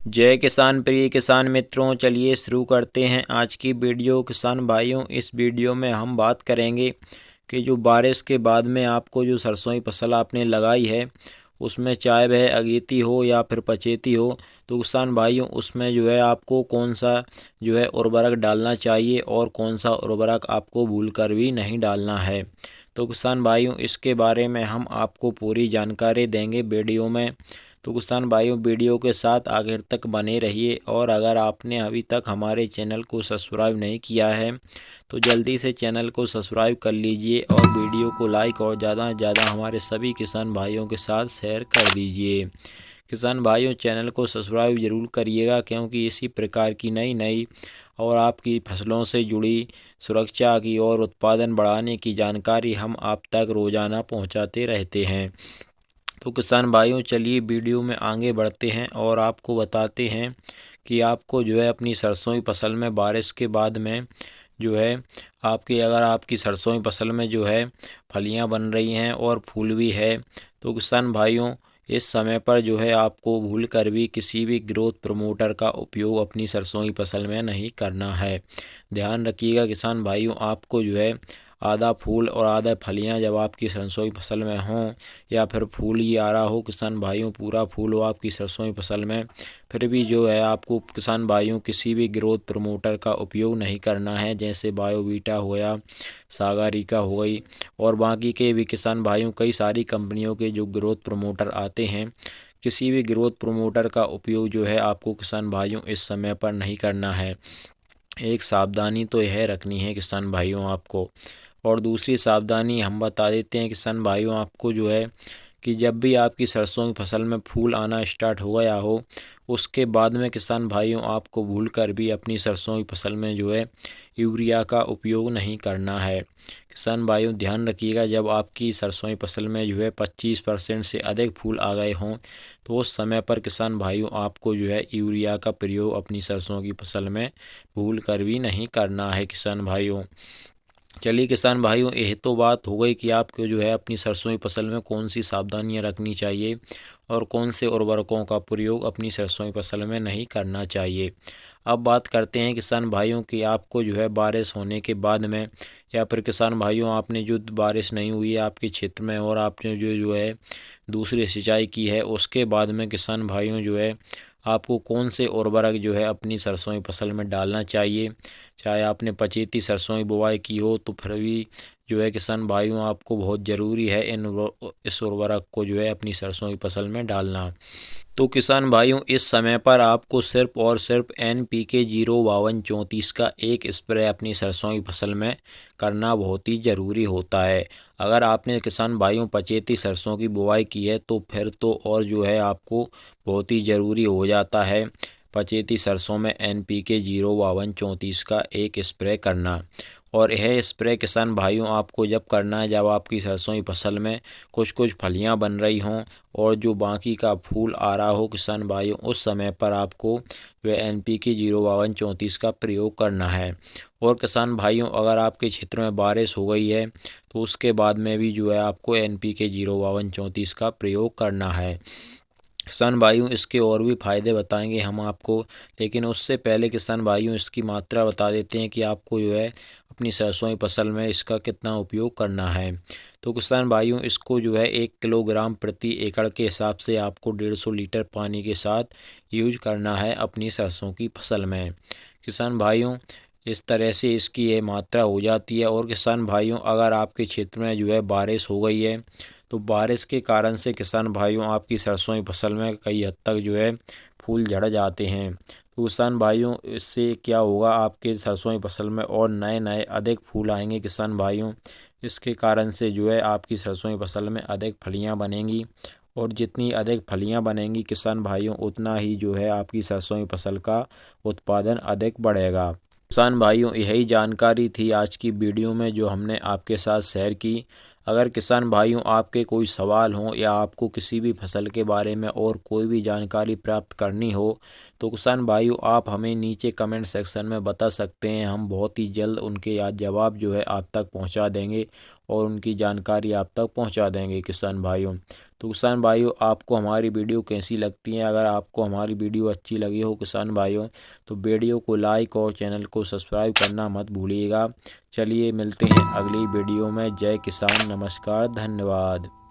जय किसान प्रिय किसान मित्रों, चलिए शुरू करते हैं आज की वीडियो। किसान भाइयों, इस वीडियो में हम बात करेंगे कि जो बारिश के बाद में आपको जो सरसों की फसल आपने लगाई है, उसमें चाहे वह अगेती हो या फिर पचेती हो, तो किसान भाइयों उसमें जो है आपको कौन सा जो है उर्वरक डालना चाहिए और कौन सा उर्वरक आपको भूलकर भी नहीं डालना है। तो किसान भाइयों इसके बारे में हम आपको पूरी जानकारी देंगे वीडियो में। तो किसान भाइयों वीडियो के साथ आखिर तक बने रहिए, और अगर आपने अभी तक हमारे चैनल को सब्सक्राइब नहीं किया है तो जल्दी से चैनल को सब्सक्राइब कर लीजिए और वीडियो को लाइक और ज़्यादा से ज़्यादा हमारे सभी किसान भाइयों के साथ शेयर कर दीजिए। किसान भाइयों चैनल को सब्सक्राइब ज़रूर करिएगा, क्योंकि इसी प्रकार की नई नई और आपकी फसलों से जुड़ी सुरक्षा की और उत्पादन बढ़ाने की जानकारी हम आप तक रोज़ाना पहुंचाते रहते हैं। तो किसान भाइयों चलिए वीडियो में आगे बढ़ते हैं और आपको बताते हैं कि आपको जो है अपनी सरसों की फसल में बारिश के बाद में जो है अगर आपकी सरसों की फसल में जो है फलियां बन रही हैं और फूल भी है, तो किसान भाइयों इस समय पर जो है आपको भूल कर भी किसी भी ग्रोथ प्रमोटर का उपयोग अपनी सरसों की फसल में नहीं करना है। ध्यान रखिएगा किसान भाइयों, आपको जो है आधा फूल और आधा फलियां जब आपकी सरसों की फसल में हों, या फिर फूल ही आ रहा हो किसान भाइयों, पूरा फूल हो आपकी सरसों की फसल में, फिर भी जो है आपको किसान भाइयों किसी भी ग्रोथ प्रमोटर का उपयोग नहीं करना है, जैसे बायोवीटा हो गया, सागरिका हो गई, और बाकी के भी किसान भाइयों कई सारी कंपनियों के जो ग्रोथ प्रमोटर आते हैं। किसी भी ग्रोथ प्रमोटर का उपयोग जो है आपको किसान भाइयों इस समय पर नहीं करना है। एक सावधानी तो यह रखनी है किसान भाइयों आपको। और दूसरी सावधानी हम बता देते हैं किसान भाइयों आपको, जो है कि जब भी आपकी सरसों की फसल में फूल आना स्टार्ट हो गया हो, उसके बाद में किसान भाइयों आपको भूलकर भी अपनी सरसों की फसल में जो है यूरिया का उपयोग नहीं करना है। किसान भाइयों ध्यान रखिएगा, जब आपकी सरसों की फसल में जो है 25% से अधिक फूल आ गए हों, तो उस समय पर किसान भाइयों आपको जो है यूरिया का प्रयोग अपनी सरसों की फसल में भूल कर भी नहीं करना है किसान भाइयों। चलिए किसान भाइयों, यह तो बात हो गई कि आपको जो है अपनी सरसों की फसल में कौन सी सावधानियां रखनी चाहिए और कौन से उर्वरकों का प्रयोग अपनी सरसों की फसल में नहीं करना चाहिए। अब बात करते हैं किसान भाइयों कि आपको जो है बारिश होने के बाद में, या फिर किसान भाइयों आपने जो बारिश नहीं हुई है आपके क्षेत्र में और आपने जो है दूसरी सिंचाई की है, उसके बाद में किसान भाइयों जो है आपको कौन से उर्वरक जो है अपनी सरसों की फसल में डालना चाहिए। चाहे आपने पचेती सरसों की बुवाई की हो, तो फिर भी जो है किसान भाइयों आपको बहुत ज़रूरी है इस उर्वरक को जो है अपनी सरसों की फसल में डालना। तो किसान भाइयों इस समय पर आपको सिर्फ और सिर्फ NPK 05234 का एक स्प्रे अपनी सरसों की फसल में करना बहुत ही ज़रूरी होता है। अगर आपने किसान भाइयों पचेती सरसों की बुवाई की है, तो फिर तो और जो है आपको बहुत ही ज़रूरी हो जाता है पचेती सरसों में NPK 05234 का एक स्प्रे करना। और यह स्प्रे किसान भाइयों आपको जब करना है जब आपकी सरसों की फसल में कुछ कुछ फलियां बन रही हों और जो बाकी का फूल आ रहा हो किसान भाइयों, उस समय पर आपको वह NPK 05234 का प्रयोग करना है। और किसान भाइयों अगर आपके क्षेत्र में बारिश हो गई है, तो उसके बाद में भी जो है आपको NPK 05234 का प्रयोग करना है। किसान भाइयों इसके और भी फायदे बताएंगे हम आपको, लेकिन उससे पहले किसान भाइयों इसकी मात्रा बता देते हैं कि आपको जो है अपनी सरसों की फसल में इसका कितना उपयोग करना है। तो किसान भाइयों इसको जो है 1 किलोग्राम प्रति एकड़ के हिसाब से आपको 150 लीटर पानी के साथ यूज करना है अपनी सरसों की फसल में। किसान भाइयों इस तरह से इसकी ये मात्रा हो जाती है। और किसान भाइयों अगर आपके क्षेत्र में जो है बारिश हो गई है, तो बारिश के कारण से किसान भाइयों आपकी सरसों की फसल में कई हद तक जो है फूल झड़ जाते हैं। तो किसान भाइयों इससे क्या होगा, आपके सरसों की फसल में और नए नए अधिक फूल आएंगे किसान भाइयों। इसके कारण से जो है आपकी सरसों की फसल में अधिक फलियां बनेंगी, और जितनी अधिक फलियां बनेंगी किसान भाइयों, उतना ही जो है आपकी सरसों की फसल का उत्पादन अधिक बढ़ेगा। किसान भाइयों यही जानकारी थी आज की वीडियो में जो हमने आपके साथ शेयर की। अगर किसान भाइयों आपके कोई सवाल हों या आपको किसी भी फसल के बारे में और कोई भी जानकारी प्राप्त करनी हो, तो किसान भाइयों आप हमें नीचे कमेंट सेक्शन में बता सकते हैं। हम बहुत ही जल्द उनके जवाब जो है आप तक पहुंचा देंगे और उनकी जानकारी आप तक पहुंचा देंगे किसान भाइयों। तो किसान भाइयों, आपको हमारी वीडियो कैसी लगती है? अगर आपको हमारी वीडियो अच्छी लगी हो किसान भाइयों, तो वीडियो को लाइक और चैनल को सब्सक्राइब करना मत भूलिएगा। चलिए मिलते हैं अगली वीडियो में। जय किसान, नमस्कार, धन्यवाद।